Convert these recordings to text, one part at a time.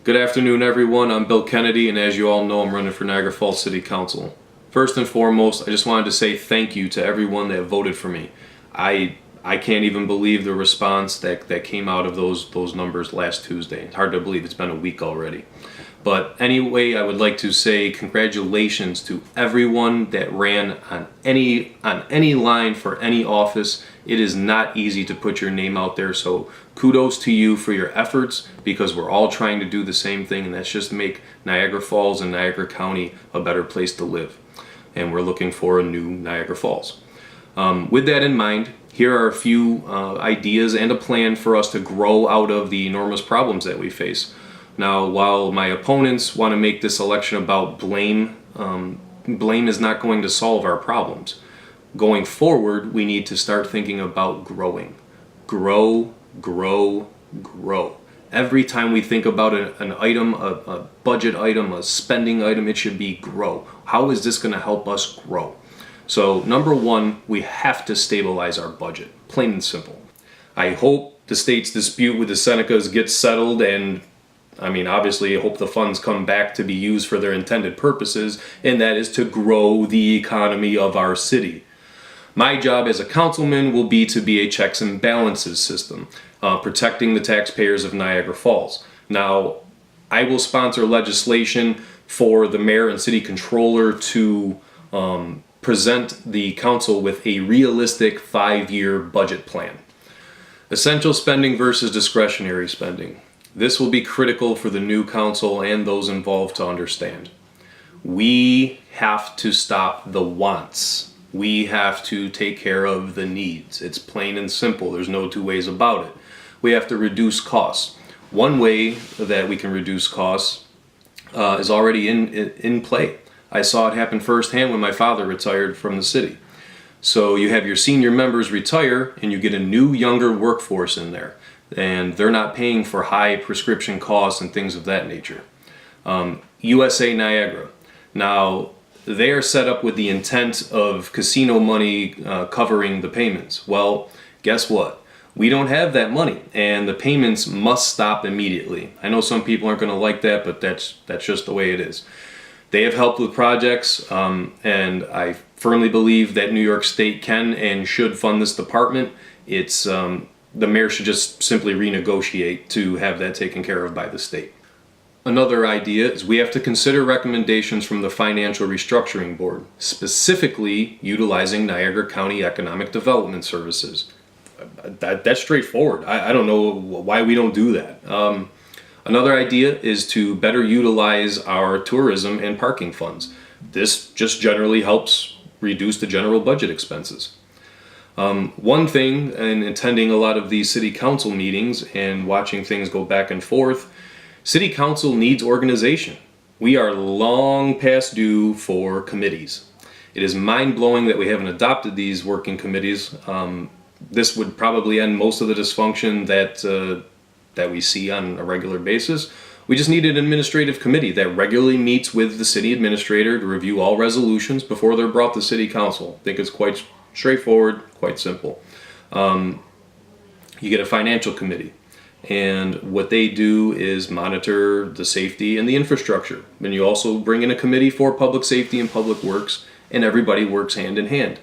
Good afternoon, everyone. I'm Bill Kennedy, and as you all know, I'm running for Niagara Falls City Council. First and foremost, I just wanted to say thank you to everyone that voted for me. I can't even believe the response that came out of those numbers last Tuesday. It's hard to believe it's been a week already. But anyway, I would like to say congratulations to everyone that ran on any line for any office. It is not easy to put your name out there, so kudos to you for your efforts, because we're all trying to do the same thing, and that's just make Niagara Falls and Niagara County a better place to live. And we're looking for a new Niagara Falls. With that in mind, here are a few ideas and a plan for us to grow out of the enormous problems that we face. Now, while my opponents want to make this election about blame, blame is not going to solve our problems. Going forward, we need to start thinking about growing. Grow, grow, grow. Every time we think about an item, a budget item, a spending item, it should be grow. How is this going to help us grow? So, number one, we have to stabilize our budget, plain and simple. I hope the state's dispute with the Senecas gets settled, and obviously, I hope the funds come back to be used for their intended purposes, and that is to grow the economy of our city. My job as a councilman will be to be a checks and balances system, protecting the taxpayers of Niagara Falls. Now, I will sponsor legislation for the mayor and city controller to present the council with a realistic 5-year budget plan. Essential spending versus discretionary spending. This will be critical for the new council and those involved to understand. We have to stop the wants. We have to take care of the needs. It's plain and simple. There's no two ways about it. We have to reduce costs. One way that we can reduce costs is already in play. I saw it happen firsthand when my father retired from the city. So you have your senior members retire, and you get a new, younger workforce in there. And they're not paying for high prescription costs and things of that nature. USA Niagara. Now, they are set up with the intent of casino money covering the payments. Well, guess what? We don't have that money, and the payments must stop immediately. I know some people aren't going to like that, but that's just the way it is. They have helped with projects, and I firmly believe that New York State can and should fund this department. It's the mayor should just simply renegotiate to have that taken care of by the state. Another idea is we have to consider recommendations from the Financial Restructuring Board, specifically utilizing Niagara County Economic Development Services. That's straightforward. I don't know why we don't do that. Another idea is to better utilize our tourism and parking funds. This just generally helps reduce the general budget expenses. One thing, in attending a lot of these city council meetings and watching things go back and forth, city council needs organization. We are long past due for committees. It is mind-blowing that we haven't adopted these working committees. This would probably end most of the dysfunction that we see on a regular basis. We just need an administrative committee that regularly meets with the city administrator to review all resolutions before they're brought to city council. I think it's quite straightforward, quite simple. You get a financial committee, and what they do is monitor the safety and the infrastructure. And you also bring in a committee for public safety and public works, and everybody works hand in hand.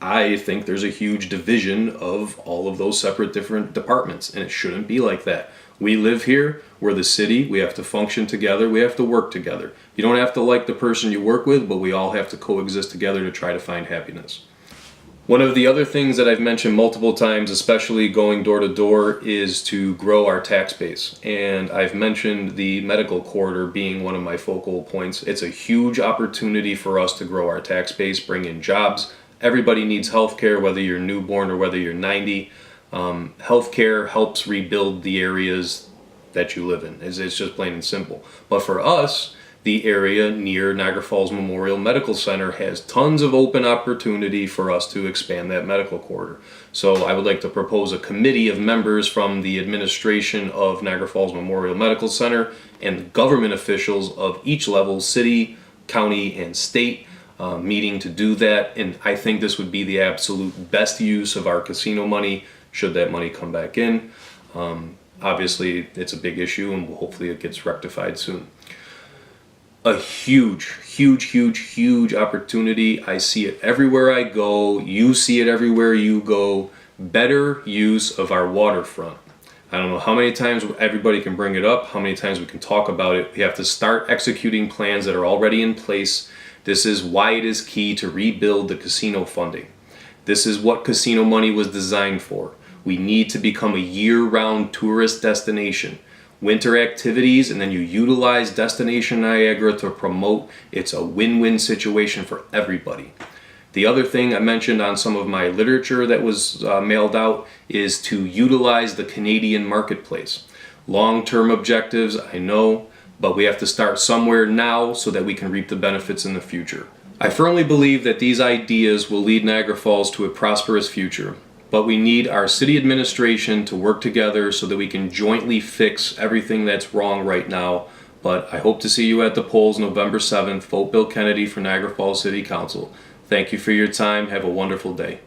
I think there's a huge division of all of those separate different departments, and it shouldn't be like that. We live here, we're the city, we have to function together, we have to work together. You don't have to like the person you work with, but we all have to coexist together to try to find happiness. One of the other things that I've mentioned multiple times, especially going door to door, is to grow our tax base. And I've mentioned the medical corridor being one of my focal points. It's a huge opportunity for us to grow our tax base, bring in jobs. Everybody needs health care, whether you're newborn or whether you're 90. Health care helps rebuild the areas that you live in. It's just plain and simple. But for us, the area near Niagara Falls Memorial Medical Center has tons of open opportunity for us to expand that medical corridor. So I would like to propose a committee of members from the administration of Niagara Falls Memorial Medical Center and government officials of each level, city, county, and state, meeting to do that. And I think this would be the absolute best use of our casino money should that money come back in. obviously it's a big issue, and hopefully it gets rectified soon. A huge opportunity. I see it everywhere I go. You see it everywhere you go. Better use of our waterfront. I don't know how many times everybody can bring it up, how many times we can talk about it. We have to start executing plans that are already in place. This is why it is key to rebuild the casino funding. This is what casino money was designed for. We need to become a year-round tourist destination. Winter activities, and then you utilize Destination Niagara to promote. It's a win-win situation for everybody. The other thing I mentioned on some of my literature that was mailed out is to utilize the Canadian marketplace. Long-term objectives, I know, but we have to start somewhere now so that we can reap the benefits in the future. I firmly believe that these ideas will lead Niagara Falls to a prosperous future, but we need our city administration to work together so that we can jointly fix everything that's wrong right now. But I hope to see you at the polls November 7th. Vote Bill Kennedy for Niagara Falls City Council. Thank you for your time. Have a wonderful day.